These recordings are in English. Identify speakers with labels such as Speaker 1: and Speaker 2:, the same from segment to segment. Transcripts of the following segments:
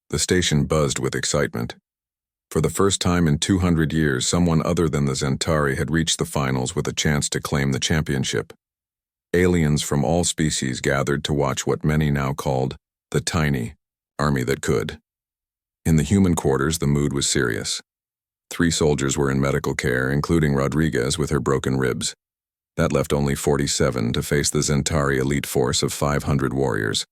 Speaker 1: The station buzzed with excitement. For the first time in 200 years, someone other than the Zentari had reached the finals with a chance to claim the championship. Aliens from all species gathered to watch what many now called the tiny army that could. In the human quarters, the mood was serious. 3 soldiers were in medical care, including Rodriguez with her broken ribs. That left only 47 to face the Zentari elite force of 500 warriors.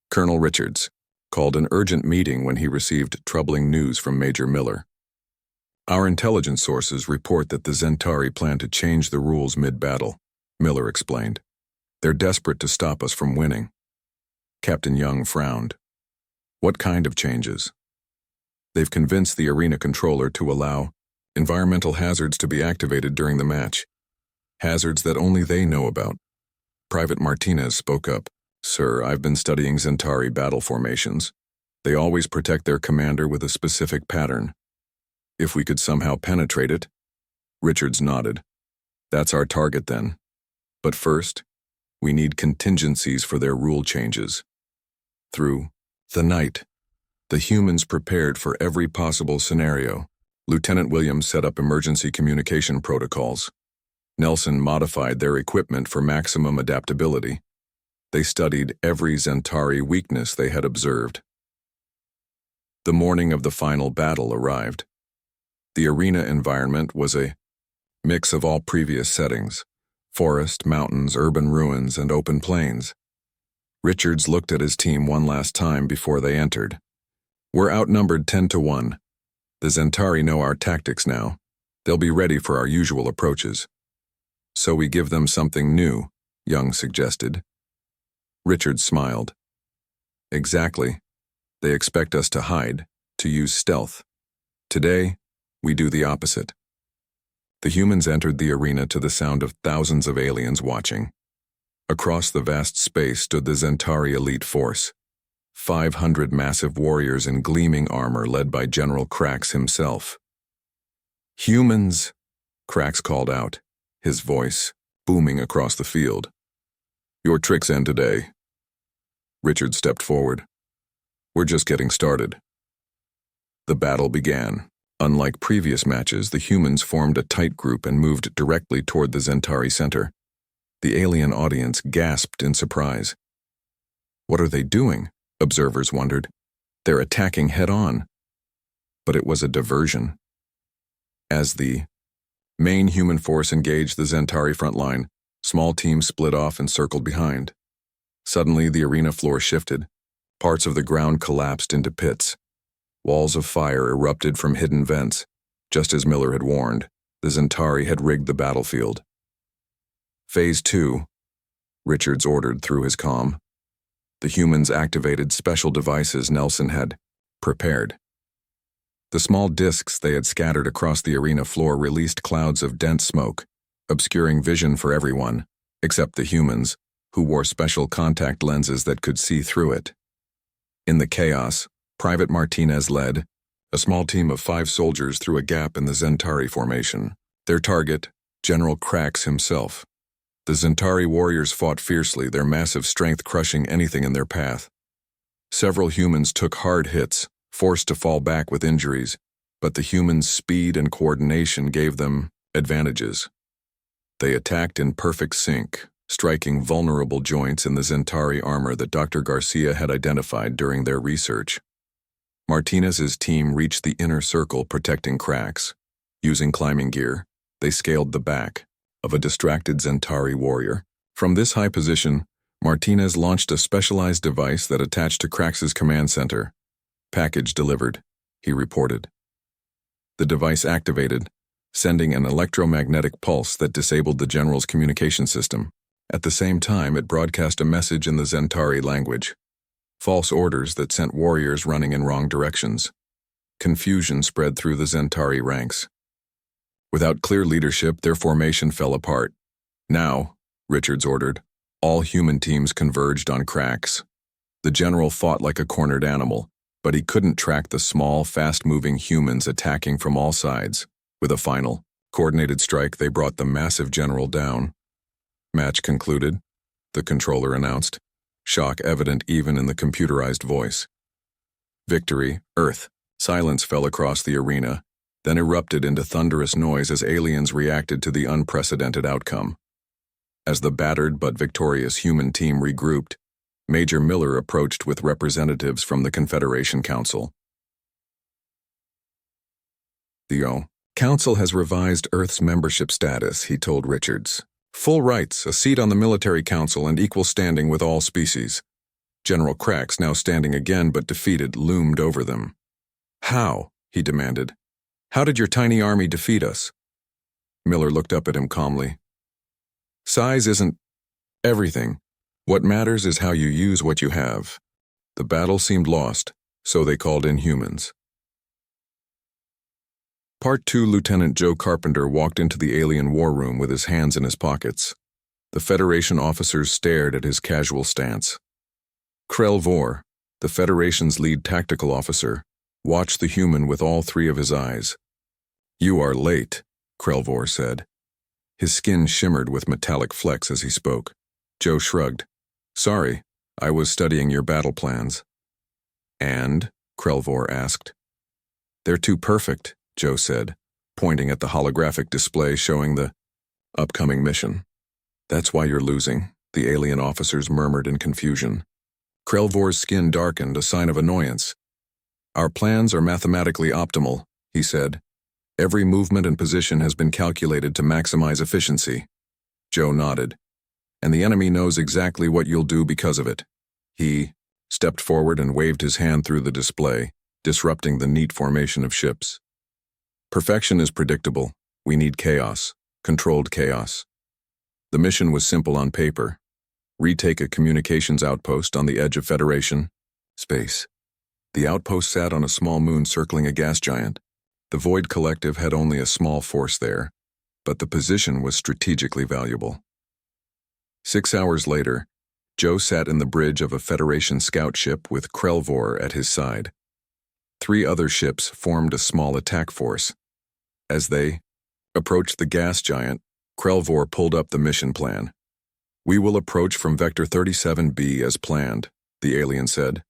Speaker 1: Colonel Richards called an urgent meeting when he received troubling news from Major Miller. Our intelligence sources report that the Zentari plan to change the rules mid-battle, Miller explained. They're desperate to stop us from winning. Captain Young frowned. What kind of changes? They've convinced the arena controller to allow environmental hazards to be activated during the match. Hazards that only they know about. Private Martinez spoke up. Sir, I've been studying Zentari battle formations. They always protect their commander with a specific pattern. If we could somehow penetrate it. Richards nodded. That's our target then. But first, we need contingencies for their rule changes. Through the night, the humans prepared for every possible scenario. Lieutenant Williams set up emergency communication protocols. Nelson modified their equipment for maximum adaptability. They studied every Zentari weakness they had observed. The morning of the final battle arrived. The arena environment was a mix of all previous settings: forest, mountains, urban ruins, and open plains. Richards looked at his team one last time before they entered. We're outnumbered 10-1. The Zentari know our tactics now. They'll be ready for our usual approaches. So we give them something new, Young suggested. Richards smiled. Exactly. They expect us to hide, to use stealth. Today, we do the opposite. The humans entered the arena to the sound of thousands of aliens watching. Across the vast space stood the Zentari elite force. 500 massive warriors in gleaming armor led by General Krax himself. Humans, Krax called out, his voice booming across the field. Your tricks end today. Richard stepped forward. We're just getting started. The battle began. Unlike previous matches, the humans formed a tight group and moved directly toward the Zentari center. The alien audience gasped in surprise. What are they doing? Observers wondered. They're attacking head-on. But it was a diversion. As the main human force engaged the Zentari front line, small teams split off and circled behind. Suddenly, the arena floor shifted. Parts of the ground collapsed into pits. Walls of fire erupted from hidden vents. Just as Miller had warned, the Zentari had rigged the battlefield. Phase 2, Richards ordered through his comm. The humans activated special devices Nelson had prepared. The small discs they had scattered across the arena floor released clouds of dense smoke, obscuring vision for everyone, except the humans, who wore special contact lenses that could see through it. In the chaos, Private Martinez led a small team of 5 soldiers through a gap in the Zentari formation. Their target, General Krax himself. The Zentari warriors fought fiercely, their massive strength crushing anything in their path. Several humans took hard hits, forced to fall back with injuries, but the humans' speed and coordination gave them advantages. They attacked in perfect sync, striking vulnerable joints in the Zentari armor that Dr. Garcia had identified during their research. Martinez's team reached the inner circle protecting Krax. Using climbing gear, they scaled the back of a distracted Zentari warrior. From this high position, Martinez launched a specialized device that attached to Krax's command center. Package delivered, he reported. The device activated, sending an electromagnetic pulse that disabled the general's communication system. At the same time, it broadcast a message in the Zentari language. False orders that sent warriors running in wrong directions. Confusion spread through the Zentari ranks. Without clear leadership, their formation fell apart. Now, Richards ordered, all human teams converged on Krax. The general fought like a cornered animal, but he couldn't track the small, fast-moving humans attacking from all sides. With a final, coordinated strike, they brought the massive general down. Match concluded, the controller announced, shock evident even in the computerized voice. Victory, Earth. Silence fell across the arena, then erupted into thunderous noise as aliens reacted to the unprecedented outcome. As the battered but victorious human team regrouped, Major Miller approached with representatives from the Confederation Council. The Council has revised Earth's membership status, he told Richards. Full rights, a seat on the military council, and equal standing with all species. General Krax, now standing again but defeated, loomed over them. How? He demanded. How did your tiny army defeat us? Miller looked up at him calmly. Size isn't everything. What matters is how you use what you have. The battle seemed lost, so they called in humans. Part 2 Lieutenant Joe Carpenter walked into the alien war room with his hands in his pockets. The Federation officers stared at his casual stance. Krell Vor, the Federation's lead tactical officer, watched the human with all three of his eyes. You are late, Krell Vor said. His skin shimmered with metallic flecks as he spoke. Joe shrugged. Sorry, I was studying your battle plans. And? Krell Vor asked. They're too perfect, Joe said, pointing at the holographic display showing the upcoming mission. That's why you're losing, the alien officers murmured in confusion. Krell Vor's skin darkened, a sign of annoyance. Our plans are mathematically optimal, he said. Every movement and position has been calculated to maximize efficiency. Joe nodded. And the enemy knows exactly what you'll do because of it. He stepped forward and waved his hand through the display, disrupting the neat formation of ships. Perfection is predictable. We need chaos, controlled chaos. The mission was simple on paper. Retake a communications outpost on the edge of Federation space. The outpost sat on a small moon circling a gas giant. The Void Collective had only a small force there, but the position was strategically valuable. 6 hours later, Joe sat in the bridge of a Federation scout ship with Krell Vor at his side. 3 other ships formed a small attack force. As they approached the gas giant, Krell Vor pulled up the mission plan. We will approach from Vector 37B as planned, the alien said.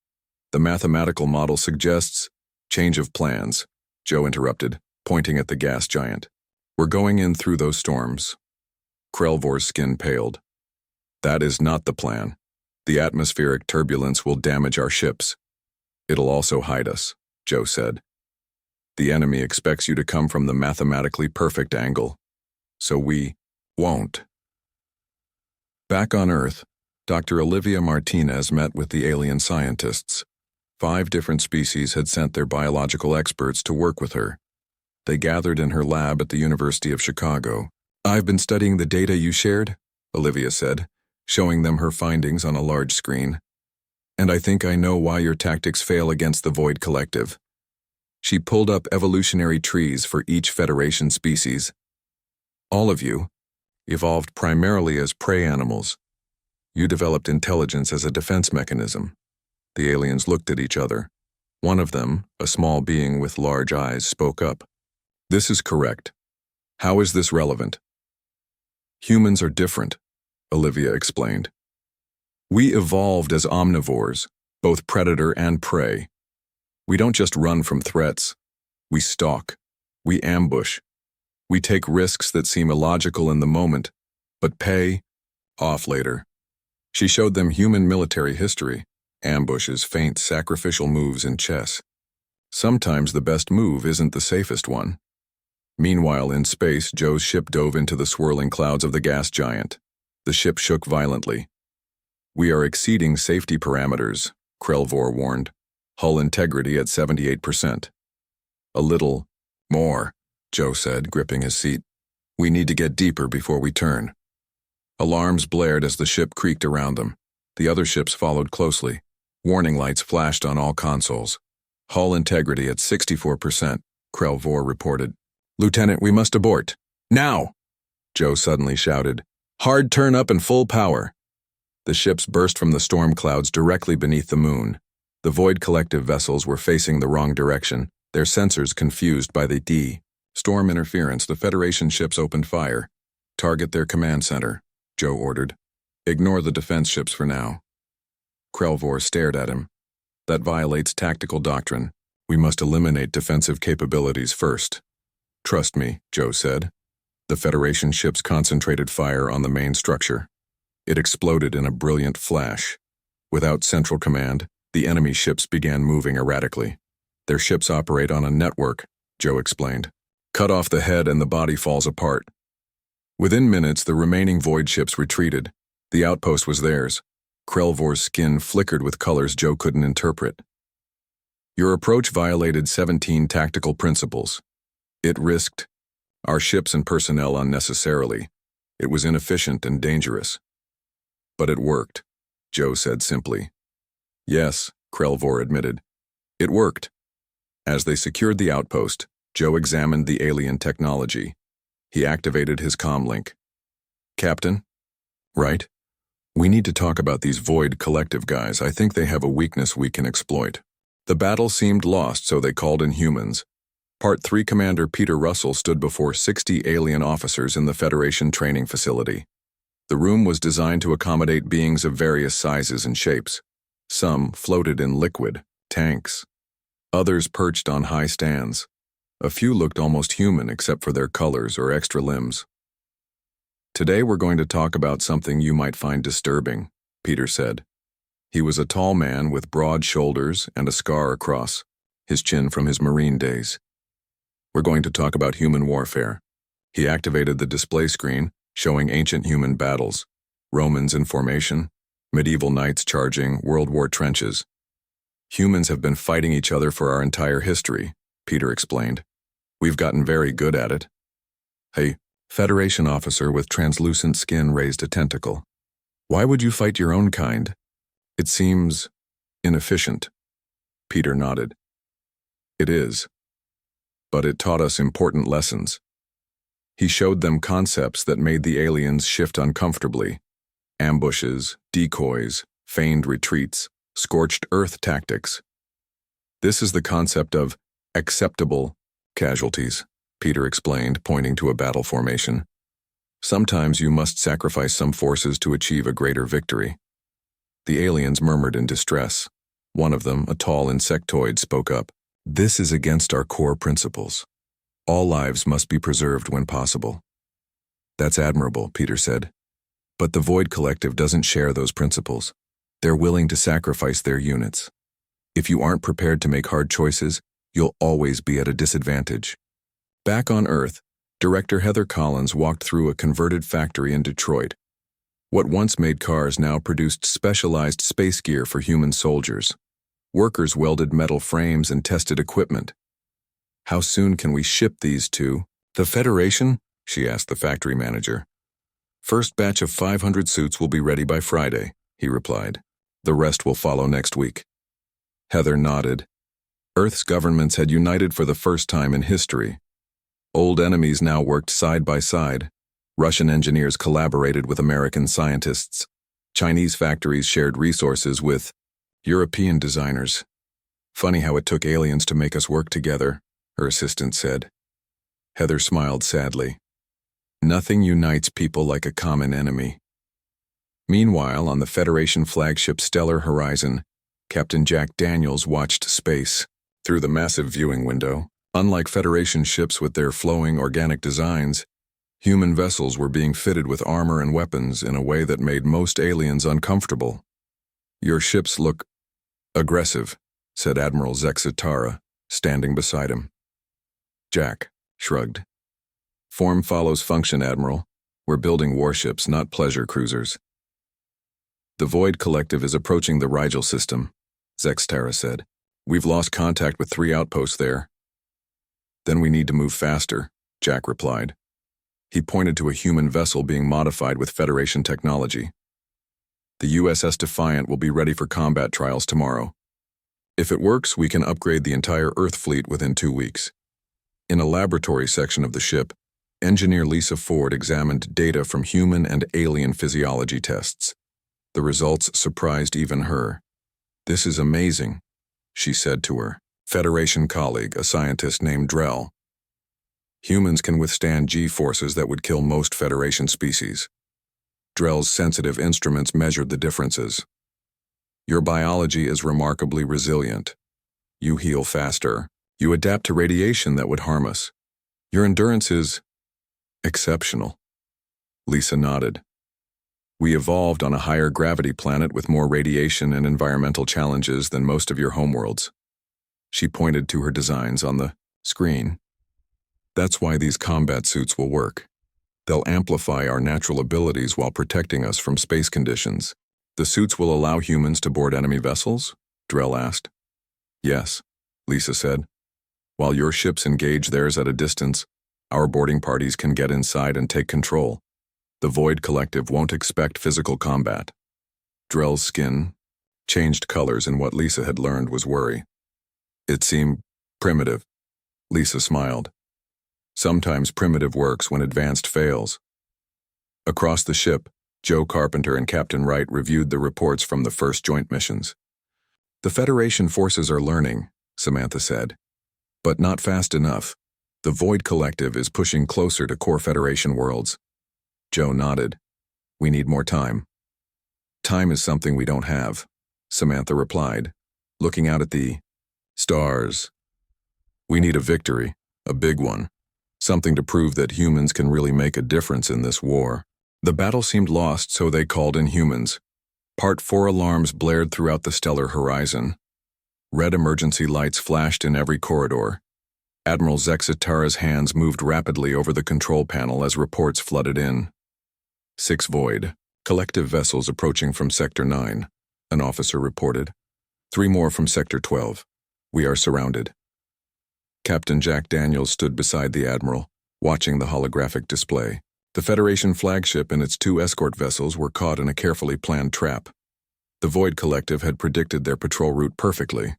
Speaker 1: The mathematical model suggests change of plans, Joe interrupted, pointing at the gas giant. We're going in through those storms. Krell Vor's skin paled. That is not the plan. The atmospheric turbulence will damage our ships. It'll also hide us, Joe said. The enemy expects you to come from the mathematically perfect angle. So we won't. Back on Earth, Dr. Olivia Martinez met with the alien scientists. 5 different species had sent their biological experts to work with her. They gathered in her lab at the University of Chicago. I've been studying the data you shared, Olivia said, showing them her findings on a large screen. And I think I know why your tactics fail against the Void Collective. She pulled up evolutionary trees for each Federation species. All of you evolved primarily as prey animals. You developed intelligence as a defense mechanism. The aliens looked at each other. One of them, a small being with large eyes, spoke up. This is correct. How is this relevant? Humans are different, Olivia explained. We evolved as omnivores, both predator and prey. We don't just run from threats. We stalk. We ambush. We take risks that seem illogical in the moment, but pay off later. She showed them human military history, ambushes, feint, sacrificial moves in chess. Sometimes the best move isn't the safest one. Meanwhile, in space, Joe's ship dove into the swirling clouds of the gas giant. The ship shook violently. We are exceeding safety parameters, Krell Vor warned. Hull integrity at 78%. A little more, Joe said, gripping his seat. We need to get deeper before we turn. Alarms blared as the ship creaked around them. The other ships followed closely. Warning lights flashed on all consoles. Hull integrity at 64%, Krell Vor reported. Lieutenant, we must abort. Now! Joe suddenly shouted. Hard turn up and full power. The ships burst from the storm clouds directly beneath the moon. The Void Collective vessels were facing the wrong direction, their sensors confused by the storm interference. The Federation ships opened fire. Target their command center, Joe ordered. Ignore the defense ships for now. Krell Vor stared at him. That violates tactical doctrine. We must eliminate defensive capabilities first. Trust me, Joe said. The Federation ships concentrated fire on the main structure. It exploded in a brilliant flash. Without central command, the enemy ships began moving erratically. Their ships operate on a network, Joe explained. Cut off the head and the body falls apart. Within minutes, the remaining void ships retreated. The outpost was theirs. Krelvor's skin flickered with colors Joe couldn't interpret. Your approach violated 17 tactical principles. It risked our ships and personnel unnecessarily. It was inefficient and dangerous. But it worked, Joe said simply. Yes, Krelvor admitted. It worked. As they secured the outpost, Joe examined the alien technology. He activated his comlink. Captain? Right? We need to talk about these Void Collective guys. I think they have a weakness we can exploit. The battle seemed lost, so they called in humans. Part 3 Commander Peter Russell stood before 60 alien officers in the Federation training facility. The room was designed to accommodate beings of various sizes and shapes. Some floated in liquid, tanks. Others perched on high stands. A few looked almost human except for their colors or extra limbs. Today we're going to talk about something you might find disturbing, Peter said. He was a tall man with broad shoulders and a scar across his chin from his Marine days. We're going to talk about human warfare. He activated the display screen, showing ancient human battles, Romans in formation, medieval knights charging World War trenches. Humans have been fighting each other for our entire history, Peter explained. We've gotten very good at it. A Federation officer with translucent skin raised a tentacle. Why would you fight your own kind? It seems inefficient. Peter nodded. It is. But it taught us important lessons. He showed them concepts that made the aliens shift uncomfortably. Ambushes, decoys, feigned retreats, scorched earth tactics. This is the concept of acceptable casualties, Peter explained, pointing to a battle formation. Sometimes you must sacrifice some forces to achieve a greater victory. The aliens murmured in distress. One of them, a tall insectoid, spoke up. This is against our core principles. All lives must be preserved when possible. That's admirable, Peter said. But the Void Collective doesn't share those principles. They're willing to sacrifice their units. If you aren't prepared to make hard choices, you'll always be at a disadvantage. Back on Earth, Director Heather Collins walked through a converted factory in Detroit. What once made cars now produced specialized space gear for human soldiers. Workers welded metal frames and tested equipment. How soon can we ship these to the Federation? She asked the factory manager. First batch of 500 suits will be ready by Friday, he replied. The rest will follow next week. Heather nodded. Earth's governments had united for the first time in history. Old enemies now worked side by side. Russian engineers collaborated with American scientists. Chinese factories shared resources with European designers. Funny how it took aliens to make us work together, her assistant said. Heather smiled sadly. Nothing unites people like a common enemy. Meanwhile, on the Federation flagship Stellar Horizon, Captain Jack Daniels watched space. Through the massive viewing window, unlike Federation ships with their flowing organic designs, human vessels were being fitted with armor and weapons in a way that made most aliens uncomfortable. Your ships look aggressive, said Admiral Zexitara, standing beside him. Jack shrugged. Form follows function, Admiral. We're building warships, not pleasure cruisers. The Void Collective is approaching the Rigel system, Zexitara said. We've lost contact with 3 outposts there. Then we need to move faster, Jack replied. He pointed to a human vessel being modified with Federation technology. The USS Defiant will be ready for combat trials tomorrow. If it works, we can upgrade the entire Earth fleet within 2 weeks. In a laboratory section of the ship, engineer Lisa Ford examined data from human and alien physiology tests. The results surprised even her. This is amazing, she said to her Federation colleague, a scientist named Drell. Humans can withstand G-forces that would kill most Federation species. Drell's sensitive instruments measured the differences. Your biology is remarkably resilient. You heal faster. You adapt to radiation that would harm us. Your endurance is exceptional. Lisa nodded. We evolved on a higher gravity planet with more radiation and environmental challenges than most of your homeworlds. She pointed to her designs on the screen. That's why these combat suits will work. They'll amplify our natural abilities while protecting us from space conditions. The suits will allow humans to board enemy vessels? Drell asked. Yes, Lisa said. While your ships engage theirs at a distance, our boarding parties can get inside and take control. The Void Collective won't expect physical combat. Drell's skin changed colors, and what Lisa had learned was worry. It seemed primitive. Lisa smiled. Sometimes primitive works when advanced fails. Across the ship, Joe Carpenter and Captain Wright reviewed the reports from the first joint missions. The Federation forces are learning, Samantha said. But not fast enough. The Void Collective is pushing closer to core Federation worlds. Joe nodded. We need more time. Time is something we don't have, Samantha replied, looking out at the stars. We need a victory, a big one. Something to prove that humans can really make a difference in this war. The battle seemed lost, so they called in humans. Part 4 alarms blared throughout the stellar horizon. Red emergency lights flashed in every corridor. Admiral Zexitara's hands moved rapidly over the control panel as reports flooded in. 6 Void collective vessels approaching from Sector 9, an officer reported. 3 more from Sector 12. We are surrounded. Captain Jack Daniels stood beside the Admiral, watching the holographic display. The Federation flagship and its 2 escort vessels were caught in a carefully planned trap. The Void Collective had predicted their patrol route perfectly.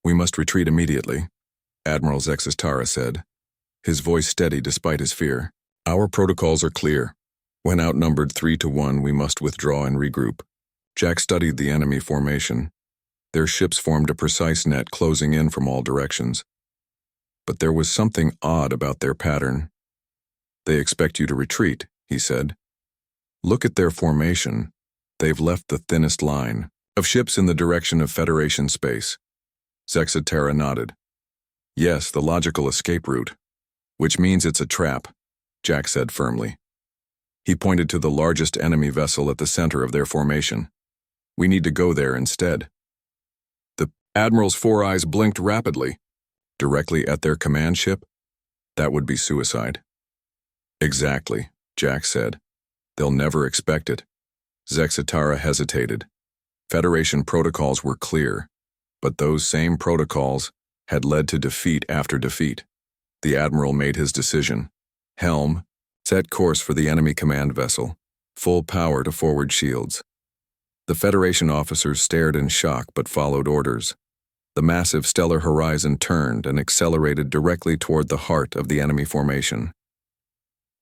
Speaker 1: We must retreat immediately, Admiral Zexitara said, his voice steady despite his fear. Our protocols are clear. When outnumbered 3-1, we must withdraw and regroup. Jack studied the enemy formation. Their ships formed a precise net closing in from all directions. But there was something odd about their pattern. They expect you to retreat, he said. Look at their formation. They've left the thinnest line of ships in the direction of Federation space. Zexitara nodded. Yes, the logical escape route. Which means it's a trap, Jack said firmly. He pointed to the largest enemy vessel at the center of their formation. We need to go there instead. The Admiral's 4 eyes blinked rapidly. Directly at their command ship? That would be suicide. Exactly, Jack said. They'll never expect it. Zexitara hesitated. Federation protocols were clear, but those same protocols had led to defeat after defeat. The Admiral made his decision. Helm, set course for the enemy command vessel. Full power to forward shields. The Federation officers stared in shock but followed orders. The massive stellar horizon turned and accelerated directly toward the heart of the enemy formation.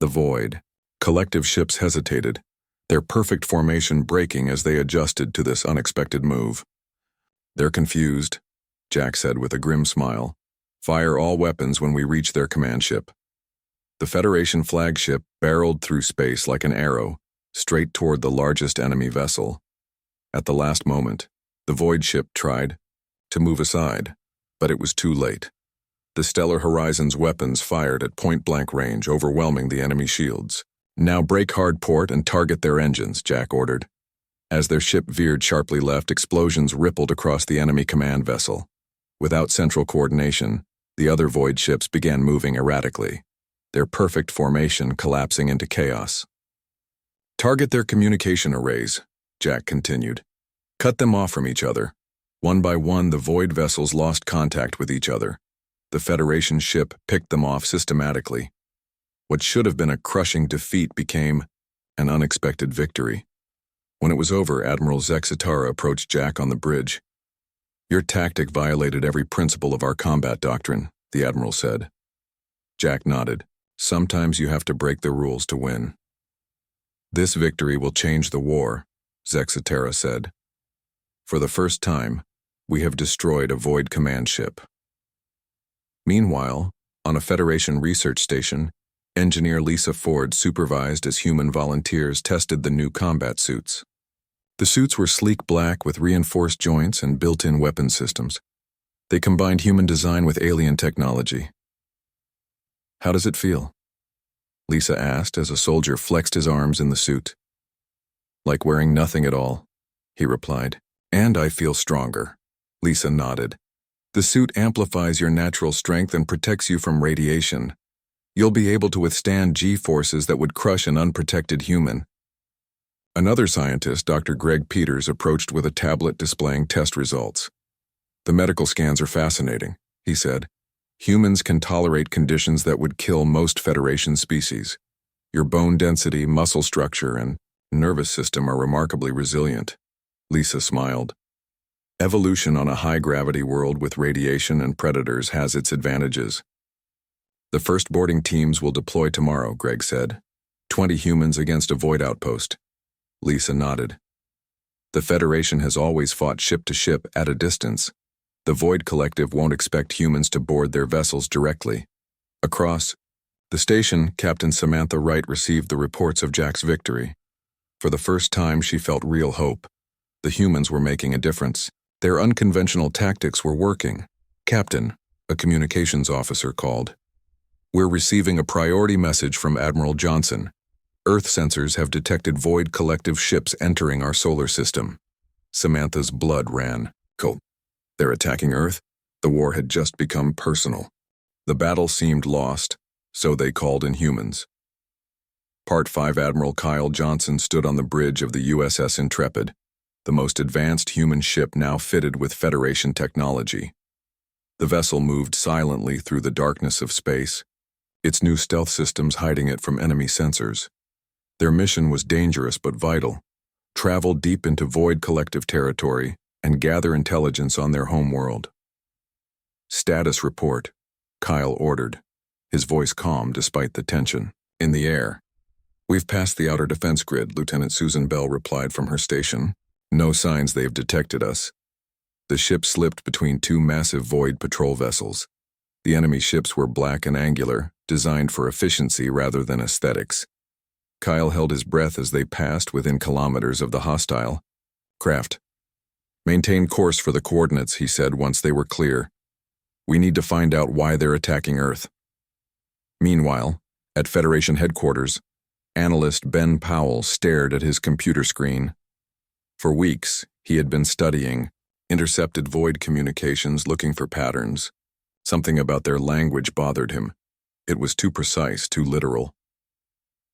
Speaker 1: The Void collective ships hesitated, their perfect formation breaking as they adjusted to this unexpected move. They're confused, Jack said with a grim smile. Fire all weapons when we reach their command ship. The Federation flagship barreled through space like an arrow, straight toward the largest enemy vessel. At the last moment, the Void ship tried to move aside, but it was too late. The stellar horizon's weapons fired at point-blank range, overwhelming the enemy shields. Now break hard port and target their engines, Jack ordered. As their ship veered sharply left, explosions rippled across the enemy command vessel. Without central coordination, the other Void ships began moving erratically, their perfect formation collapsing into chaos. Target their communication arrays, Jack continued. Cut them off from each other. One by one, the Void vessels lost contact with each other. The Federation ship picked them off systematically. What should have been a crushing defeat became an unexpected victory. When it was over, Admiral Zexitara approached Jack on the bridge. Your tactic violated every principle of our combat doctrine, the Admiral said. Jack nodded. Sometimes you have to break the rules to win. This victory will change the war, Zexitara said. For the first time, we have destroyed a Void command ship. Meanwhile, on a Federation research station, engineer Lisa Ford supervised as human volunteers tested the new combat suits. The suits were sleek black with reinforced joints and built-in weapon systems. They combined human design with alien technology. "How does it feel?" Lisa asked as a soldier flexed his arms in the suit. "Like wearing nothing at all," he replied. "And I feel stronger." Lisa nodded. "The suit amplifies your natural strength and protects you from radiation. You'll be able to withstand G-forces that would crush an unprotected human." Another scientist, Dr. Greg Peters, approached with a tablet displaying test results. "The medical scans are fascinating," he said. "Humans can tolerate conditions that would kill most Federation species. Your bone density, muscle structure, and nervous system are remarkably resilient." Lisa smiled. "Evolution on a high-gravity world with radiation and predators has its advantages." "The first boarding teams will deploy tomorrow," Greg said. 20 humans against a void outpost." Lisa nodded. "The Federation has always fought ship to ship at a distance. The Void Collective won't expect humans to board their vessels directly." Across the station, Captain Samantha Wright received the reports of Jack's victory. For the first time, she felt real hope. The humans were making a difference. Their unconventional tactics were working. "Captain," a communications officer called. "We're receiving a priority message from Admiral Johnson. Earth sensors have detected Void Collective ships entering our solar system." Samantha's blood ran cold. "They're attacking Earth?" The war had just become personal. The battle seemed lost, so they called in humans. Part 5 Admiral Kyle Johnson stood on the bridge of the USS Intrepid, the most advanced human ship now fitted with Federation technology. The vessel moved silently through the darkness of space, its new stealth systems hiding it from enemy sensors. Their mission was dangerous but vital: travel deep into Void Collective territory and gather intelligence on their homeworld. "Status report," Kyle ordered, his voice calm despite the tension. "In the air." "We've passed the outer defense grid," Lieutenant Susan Bell replied from her station. "No signs they've detected us." The ship slipped between two massive Void patrol vessels. The enemy ships were black and angular, designed for efficiency rather than aesthetics. Kyle held his breath as they passed within kilometers of the hostile craft. "Maintain course for the coordinates," he said once they were clear. "We need to find out why they're attacking Earth." Meanwhile, at Federation headquarters, analyst Ben Powell stared at his computer screen. For weeks, he had been studying intercepted Void communications, looking for patterns. Something about their language bothered him. It was too precise, too literal.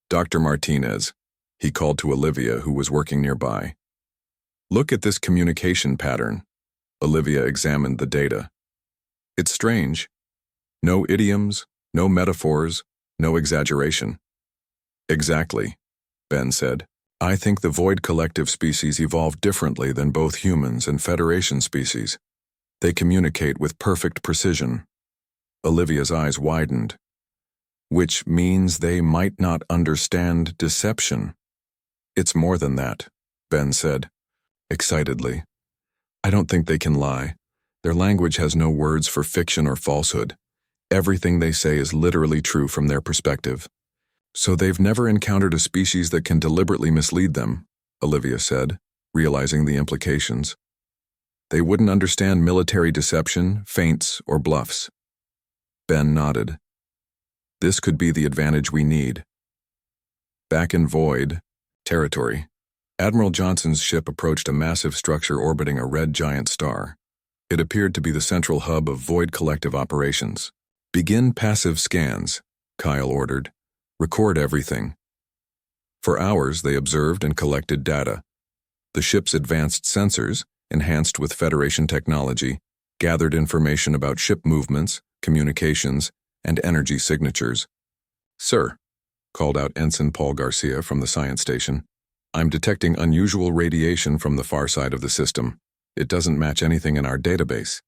Speaker 1: "Dr. Martinez," he called to Olivia, who was working nearby. "Look at this communication pattern." Olivia examined the data. "It's strange. No idioms, no metaphors, no exaggeration." "Exactly," Ben said. "I think the Void Collective species evolved differently than both humans and Federation species. They communicate with perfect precision." Olivia's eyes widened. "Which means they might not understand deception." "It's more than that," Ben said, excitedly. "I don't think they can lie. Their language has no words for fiction or falsehood. Everything they say is literally true from their perspective." "So they've never encountered a species that can deliberately mislead them," Olivia said, realizing the implications. "They wouldn't understand military deception, feints, or bluffs." Ben nodded. "This could be the advantage we need." Back in Void territory, Admiral Johnson's ship approached a massive structure orbiting a red giant star. It appeared to be the central hub of Void Collective operations. "Begin passive scans," Kyle ordered. "Record everything." For hours, they observed and collected data. The ship's advanced sensors, enhanced with Federation technology, gathered information about ship movements, communications, and energy signatures. "Sir," called out Ensign Paul Garcia from the science station, "I'm detecting unusual radiation from the far side of the system. It doesn't match anything in our database."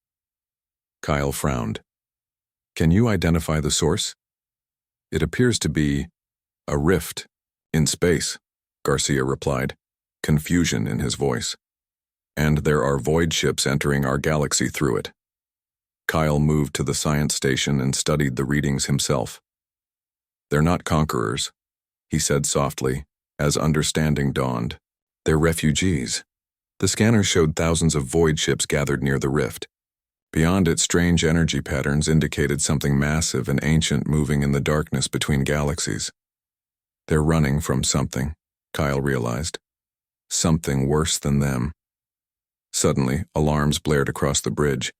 Speaker 1: Kyle frowned. "Can you identify the source?" "It appears to be a rift in space," Garcia replied, confusion in his voice. "And there are Void ships entering our galaxy through it." Kyle moved to the science station and studied the readings himself. "They're not conquerors," he said softly, as understanding dawned. They're refugees. The scanner showed thousands of void ships gathered near the rift. Beyond it, strange energy patterns indicated something massive and ancient moving in the darkness between galaxies. They're running from something, Kyle realized. Something worse than them. Suddenly, alarms blared across the bridge.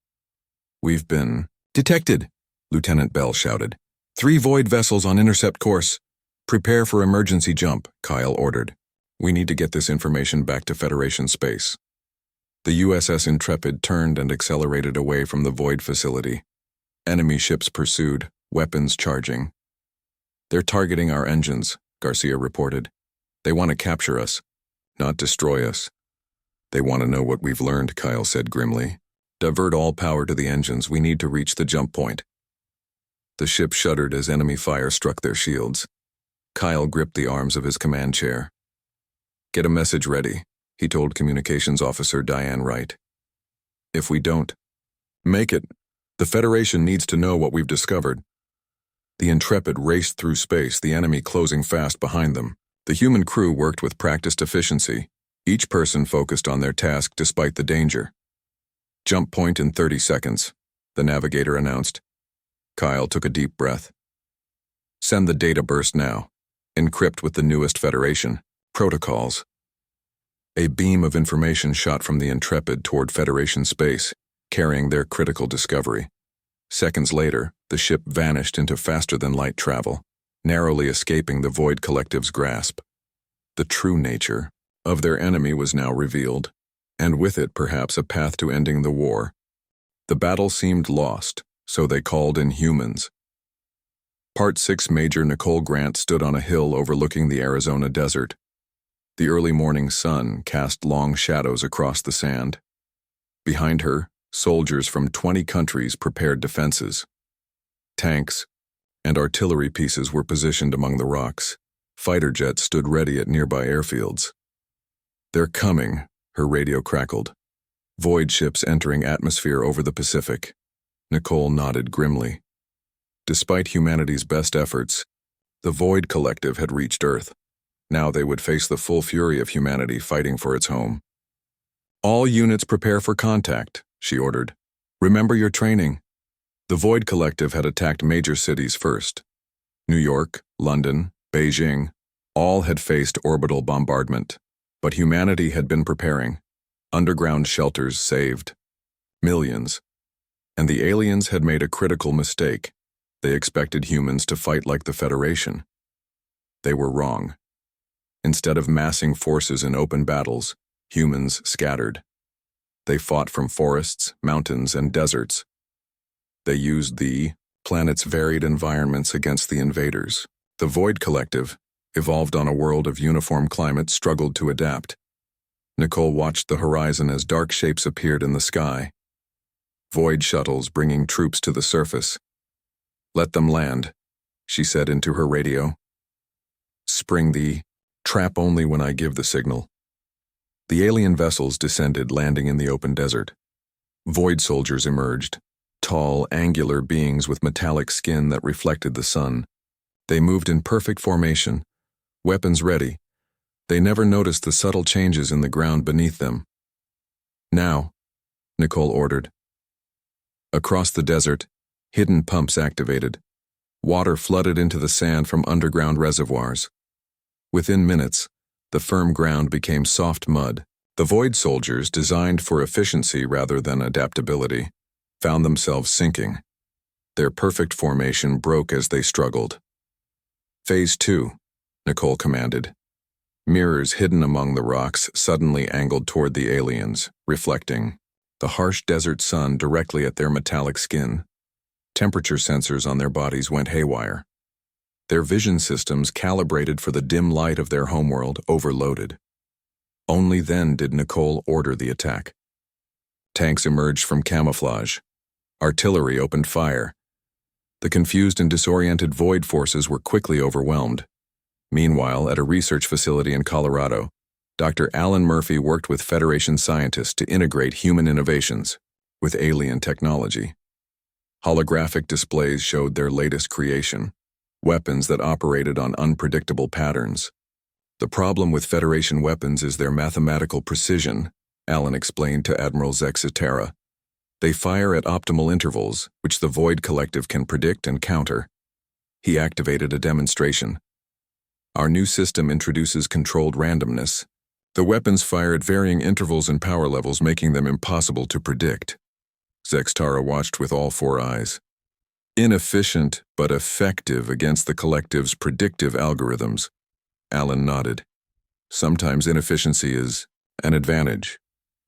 Speaker 1: "We've been detected," Lieutenant Bell shouted. "3 void vessels on intercept course. Prepare for emergency jump," Kyle ordered. "We need to get this information back to Federation space." The USS Intrepid turned and accelerated away from the void facility. Enemy ships pursued, weapons charging. "They're targeting our engines," Garcia reported. "They want to capture us, not destroy us." "They want to know what we've learned," Kyle said grimly. "Divert all power to the engines. We need to reach the jump point." The ship shuddered as enemy fire struck their shields. Kyle gripped the arms of his command chair. "Get a message ready," he told Communications Officer Diane Wright. "If we don't make it, the Federation needs to know what we've discovered." The Intrepid raced through space, the enemy closing fast behind them. The human crew worked with practiced efficiency, each person focused on their task despite the danger. "Jump point in 30 seconds, the navigator announced. Kyle took a deep breath. "Send the data burst now. Encrypt with the newest Federation protocols." A beam of information shot from the Intrepid toward Federation space, carrying their critical discovery. Seconds later, the ship vanished into faster-than-light travel, narrowly escaping the Void Collective's grasp. The true nature of their enemy was now revealed, and with it perhaps a path to ending the war. The battle seemed lost, so they called in humans. Part 6 Major Nicole Grant stood on a hill overlooking the Arizona desert. The early morning sun cast long shadows across the sand. Behind her, soldiers from 20 countries prepared defenses. Tanks and artillery pieces were positioned among the rocks. Fighter jets stood ready at nearby airfields. "They're coming," her radio crackled. "Void ships entering atmosphere over the Pacific." Nicole nodded grimly. Despite humanity's best efforts, the Void Collective had reached Earth. Now they would face the full fury of humanity fighting for its home. "All units prepare for contact," she ordered. "Remember your training." The Void Collective had attacked major cities first. New York, London, Beijing, all had faced orbital bombardment. But humanity had been preparing. Underground shelters saved millions. And the aliens had made a critical mistake. They expected humans to fight like the Federation. They were wrong. Instead of massing forces in open battles, humans scattered. They fought from forests, mountains, and deserts. They used the planet's varied environments against the invaders. The Void Collective, evolved on a world of uniform climate, struggled to adapt. Nicole watched the horizon as dark shapes appeared in the sky. Void shuttles bringing troops to the surface. "Let them land," she said into her radio. "Spring the trap only when I give the signal." The alien vessels descended, landing in the open desert. Void soldiers emerged, tall, angular beings with metallic skin that reflected the sun. They moved in perfect formation, weapons ready. They never noticed the subtle changes in the ground beneath them. "Now," Nicole ordered. Across the desert, hidden pumps activated. Water flooded into the sand from underground reservoirs. Within minutes, the firm ground became soft mud. The Void soldiers, designed for efficiency rather than adaptability, found themselves sinking. Their perfect formation broke as they struggled. "Phase 2, Nicole commanded. Mirrors hidden among the rocks suddenly angled toward the aliens, reflecting the harsh desert sun directly at their metallic skin. Temperature sensors on their bodies went haywire. Their vision systems, calibrated for the dim light of their homeworld, overloaded. Only then did Nicole order the attack. Tanks emerged from camouflage. Artillery opened fire. The confused and disoriented Void forces were quickly overwhelmed. Meanwhile, at a research facility in Colorado, Dr. Alan Murphy worked with Federation scientists to integrate human innovations with alien technology. Holographic displays showed their latest creation, weapons that operated on unpredictable patterns. The problem with Federation weapons is their mathematical precision, Alan explained to Admiral Zexitera. They fire at optimal intervals, which the Void Collective can predict and counter. He activated a demonstration. Our new system introduces controlled randomness. The weapons fire at varying intervals and power levels, making them impossible to predict. Zexitera watched with all four eyes. Inefficient, but effective against the Collective's predictive algorithms. Alan nodded. Sometimes inefficiency is an advantage.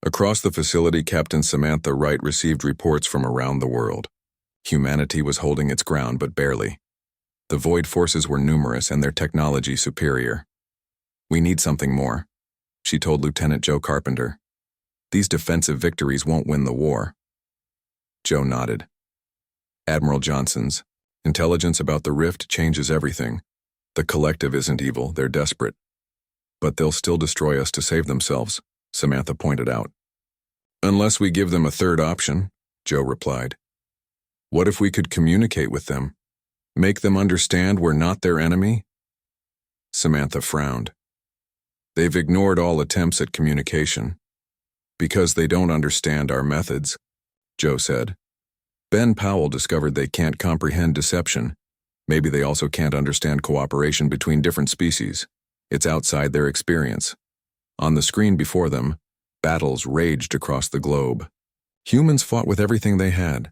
Speaker 1: Across the facility, Captain Samantha Wright received reports from around the world. Humanity was holding its ground, but barely. The Void forces were numerous and their technology superior. We need something more, she told Lieutenant Joe Carpenter. These defensive victories won't win the war. Joe nodded. Admiral Johnson's intelligence about the rift changes everything. The Collective isn't evil, they're desperate. But they'll still destroy us to save themselves, Samantha pointed out. Unless we give them a third option, Joe replied. What if we could communicate with them? Make them understand we're not their enemy? Samantha frowned. They've ignored all attempts at communication. Because they don't understand our methods, Joe said. Ben Powell discovered they can't comprehend deception. Maybe they also can't understand cooperation between different species. It's outside their experience. On the screen before them, battles raged across the globe. Humans fought with everything they had.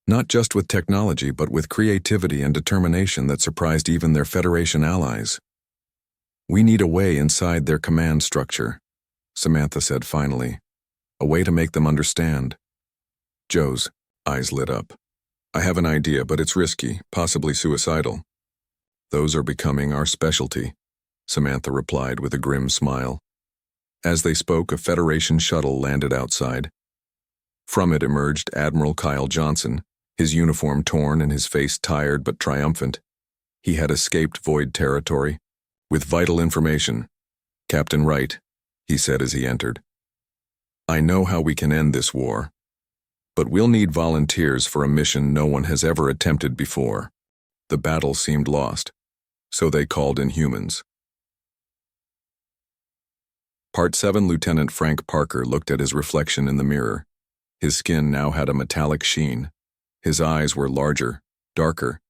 Speaker 1: Not just with technology, but with creativity and determination that surprised even their Federation allies. We need a way inside their command structure, Samantha said finally. A way to make them understand. Joe's eyes lit up. I have an idea, but it's risky, possibly suicidal. Those are becoming our specialty, Samantha replied with a grim smile. As they spoke, a Federation shuttle landed outside. From it emerged Admiral Kyle Johnson, his uniform torn and his face tired but triumphant. He had escaped Void territory, with vital information. Captain Wright, he said as he entered. I know how we can end this war. But we'll need volunteers for a mission no one has ever attempted before. The battle seemed lost, so they called in humans. Part 7. Lieutenant Frank Parker looked at his reflection in the mirror. His skin now had a metallic sheen. His eyes were larger, darker.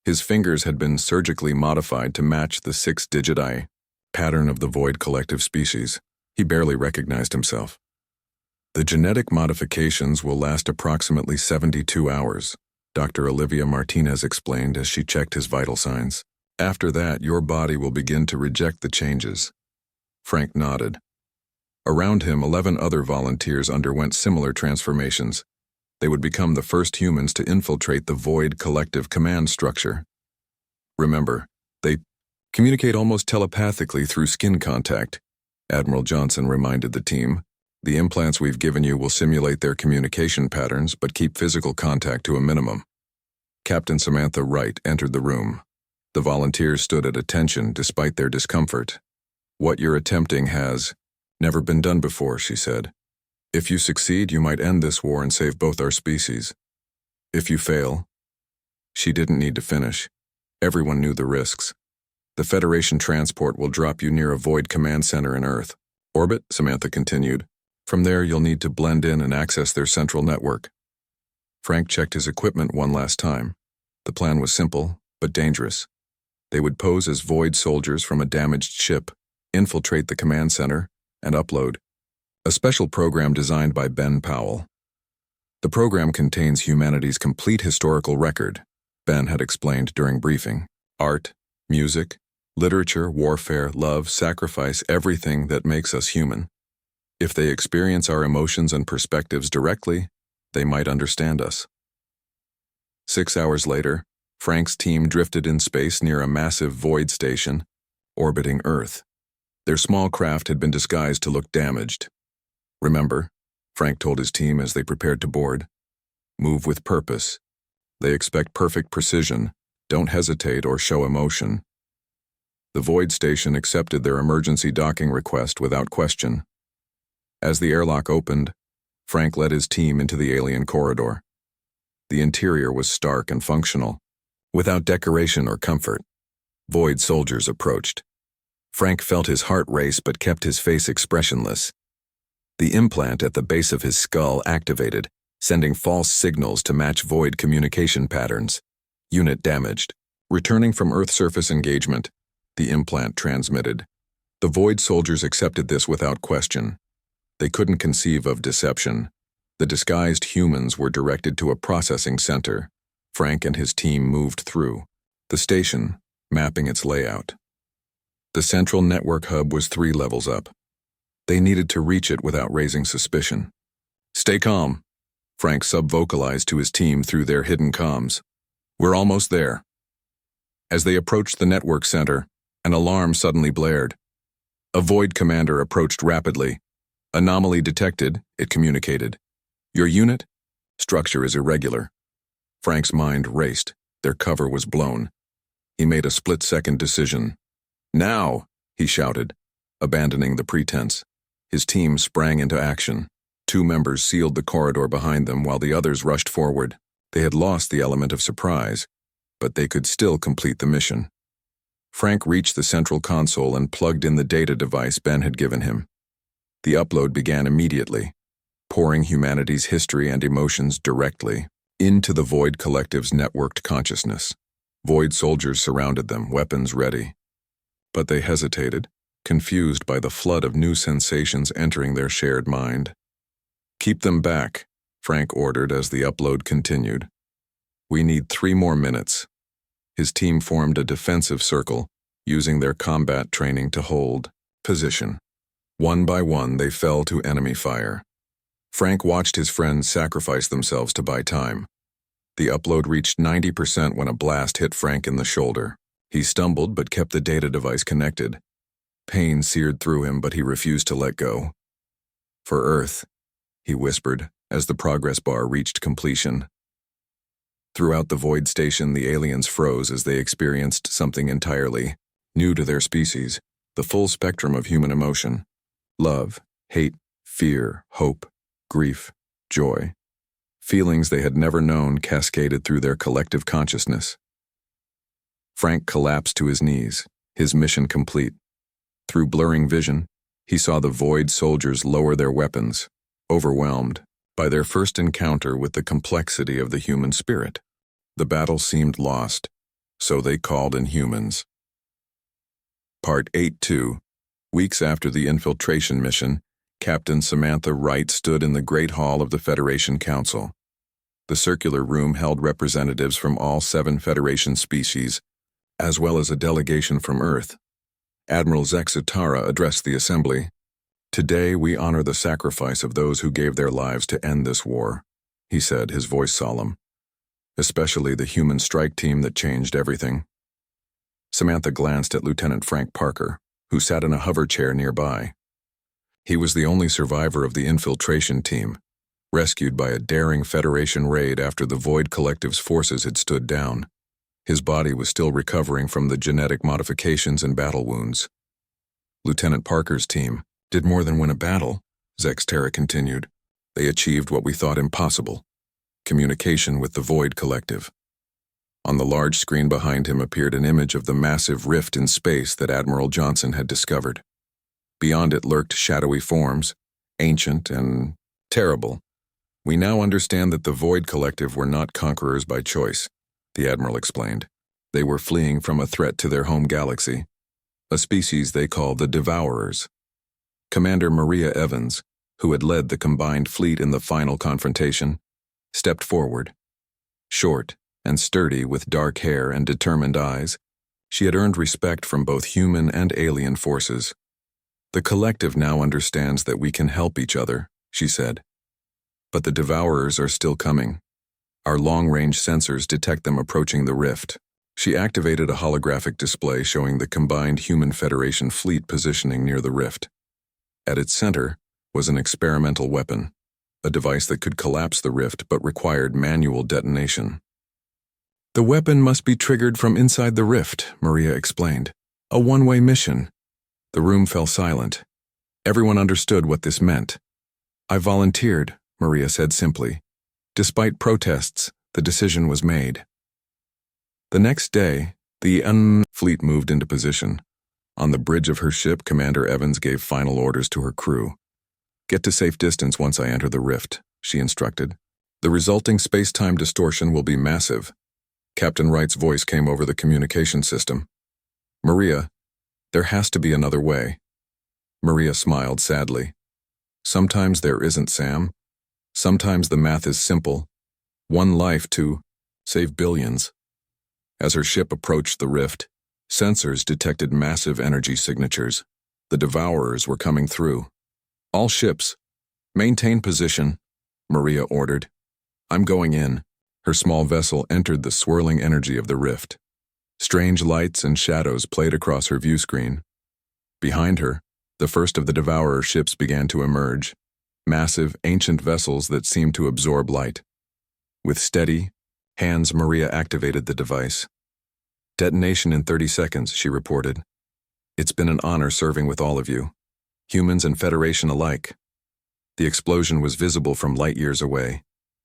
Speaker 1: His fingers had been surgically modified to match the 6-digit I pattern of the Void Collective species. He barely recognized himself. The genetic modifications will last approximately 72 hours, Dr. Olivia Martinez explained as she checked his vital signs. After that, your body will begin to reject the changes. Frank nodded. Around him, 11 other volunteers underwent similar transformations. They would become the first humans to infiltrate the Void Collective command structure. Remember, they communicate almost telepathically through skin contact, Admiral Johnson reminded the team. The implants we've given you will simulate their communication patterns but keep physical contact to a minimum. Captain Samantha Wright entered the room. The volunteers stood at attention despite their discomfort. What you're attempting has never been done before, she said. If you succeed, you might end this war and save both our species. If you fail, she didn't need to finish. Everyone knew the risks. The Federation transport will drop you near a Void command center in Earth. Orbit, Samantha continued. From there, you'll need to blend in and access their central network. Frank checked his equipment one last time. The plan was simple, but dangerous. They would pose as Void soldiers from a damaged ship, infiltrate the command center, and upload. A special program designed by Ben Powell. The program contains humanity's complete historical record, Ben had explained during briefing. Art, music, literature, warfare, love, sacrifice, everything that makes us human. If they experience our emotions and perspectives directly, they might understand us. 6 hours later, Frank's team drifted in space near a massive Void station, orbiting Earth. Their small craft had been disguised to look damaged. Remember, Frank told his team as they prepared to board, move with purpose. They expect perfect precision, don't hesitate or show emotion. The Void station accepted their emergency docking request without question. As the airlock opened, Frank led his team into the alien corridor. The interior was stark and functional, without decoration or comfort. Void soldiers approached. Frank felt his heart race but kept his face expressionless. The implant at the base of his skull activated, sending false signals to match void communication patterns. Unit damaged. Returning from Earth surface engagement, the implant transmitted. The void soldiers accepted this without question. They couldn't conceive of deception. The disguised humans were directed to a processing center. Frank and his team moved through the station, mapping its layout. The central network hub was 3 levels up. They needed to reach it without raising suspicion. "Stay calm," Frank sub-vocalized to his team through their hidden comms. "We're almost there." As they approached the network center, an alarm suddenly blared. A void commander approached rapidly. "Anomaly detected," it communicated. "Your unit? Structure is irregular." Frank's mind raced. Their cover was blown. He made a split-second decision. "Now!" he shouted, abandoning the pretense. His team sprang into action. 2 members sealed the corridor behind them while the others rushed forward. They had lost the element of surprise, but they could still complete the mission. Frank reached the central console and plugged in the data device Ben had given him. The upload began immediately, pouring humanity's history and emotions directly into the Void Collective's networked consciousness. Void soldiers surrounded them, weapons ready. But they hesitated, confused by the flood of new sensations entering their shared mind. "Keep them back," Frank ordered as the upload continued. "We need 3 more minutes." His team formed a defensive circle, using their combat training to hold position. One by one, they fell to enemy fire. Frank watched his friends sacrifice themselves to buy time. The upload reached 90% when a blast hit Frank in the shoulder. He stumbled but kept the data device connected. Pain seared through him, but he refused to let go. "For Earth," he whispered as the progress bar reached completion. Throughout the Void Station, the aliens froze as they experienced something entirely new to their species, the full spectrum of human emotion. Love, hate, fear, hope, grief, joy. Feelings they had never known cascaded through their collective consciousness. Frank collapsed to his knees, his mission complete. Through blurring vision, he saw the Void soldiers lower their weapons, overwhelmed by their first encounter with the complexity of the human spirit. The battle seemed lost, so they called in humans. Part 8-2. Weeks after the infiltration mission, Captain Samantha Wright stood in the Great Hall of the Federation Council. The circular room held representatives from all 7 Federation species, as well as a delegation from Earth. Admiral Zexatara addressed the assembly. "Today we honor the sacrifice of those who gave their lives to end this war," he said, his voice solemn. "Especially the human strike team that changed everything." Samantha glanced at Lieutenant Frank Parker, who sat in a hover chair nearby. He was the only survivor of the infiltration team, rescued by a daring Federation raid after the Void Collective's forces had stood down. His body was still recovering from the genetic modifications and battle wounds. "Lieutenant Parker's team did more than win a battle," Zexatara continued. "They achieved what we thought impossible: communication with the Void Collective." On the large screen behind him appeared an image of the massive rift in space that Admiral Johnson had discovered. Beyond it lurked shadowy forms, ancient and terrible. "We now understand that the Void Collective were not conquerors by choice," the Admiral explained. "They were fleeing from a threat to their home galaxy, a species they call the Devourers." Commander Maria Evans, who had led the combined fleet in the final confrontation, stepped forward. Short and sturdy, with dark hair and determined eyes, she had earned respect from both human and alien forces. "The Collective now understands that we can help each other," she said. "But the Devourers are still coming. Our long-range sensors detect them approaching the rift." She activated a holographic display showing the combined Human Federation fleet positioning near the rift. At its center was an experimental weapon, a device that could collapse the rift but required manual detonation. "The weapon must be triggered from inside the rift," Maria explained. "A one-way mission." The room fell silent. Everyone understood what this meant. "I volunteered," Maria said simply. Despite protests, the decision was made. The next day, the fleet moved into position. On the bridge of her ship, Commander Evans gave final orders to her crew. "Get to safe distance once I enter the rift," she instructed. "The resulting space-time distortion will be massive." Captain Wright's voice came over the communication system. "Maria, there has to be another way." Maria smiled sadly. "Sometimes there isn't, Sam. Sometimes the math is simple. One life to save billions." As her ship approached the rift, sensors detected massive energy signatures. The Devourers were coming through. "All ships, maintain position," Maria ordered. "I'm going in." Her small vessel entered the swirling energy of the rift. Strange lights and shadows played across her view screen. Behind her, the first of the Devourer ships began to emerge, massive, ancient vessels that seemed to absorb light. With steady hands, Maria activated the device. "Detonation in 30 seconds, she reported. "It's been an honor serving with all of you, humans and Federation alike." The explosion was visible from light years away.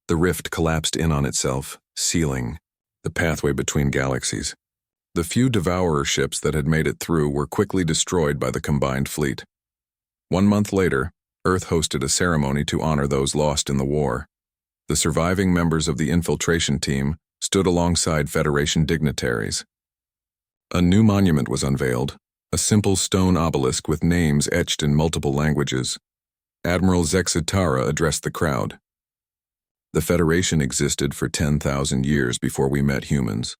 Speaker 1: The rift collapsed in on itself, sealing the pathway between galaxies. The few Devourer ships that had made it through were quickly destroyed by the combined fleet. 1 month later, Earth hosted a ceremony to honor those lost in the war. The surviving members of the infiltration team stood alongside Federation dignitaries. A new monument was unveiled, a simple stone obelisk with names etched in multiple languages. Admiral Zexitara addressed the crowd. "The Federation existed for 10,000 years before we met humans.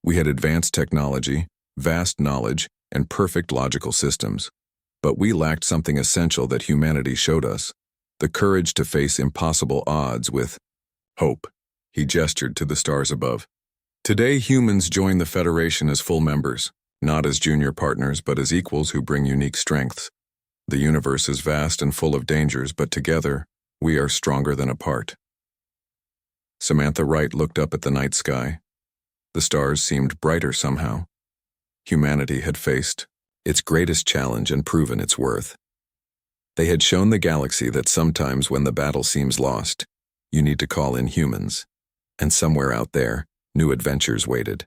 Speaker 1: We had advanced technology, vast knowledge, and perfect logical systems. But we lacked something essential that humanity showed us: the courage to face impossible odds with hope." He gestured to the stars above. "Today, humans join the Federation as full members, not as junior partners, but as equals who bring unique strengths. The universe is vast and full of dangers, but together, we are stronger than apart." Samantha Wright looked up at the night sky. The stars seemed brighter somehow. Humanity had faced its greatest challenge and proven its worth. They had shown the galaxy that sometimes when the battle seems lost, you need to call in humans. And somewhere out there, new adventures waited.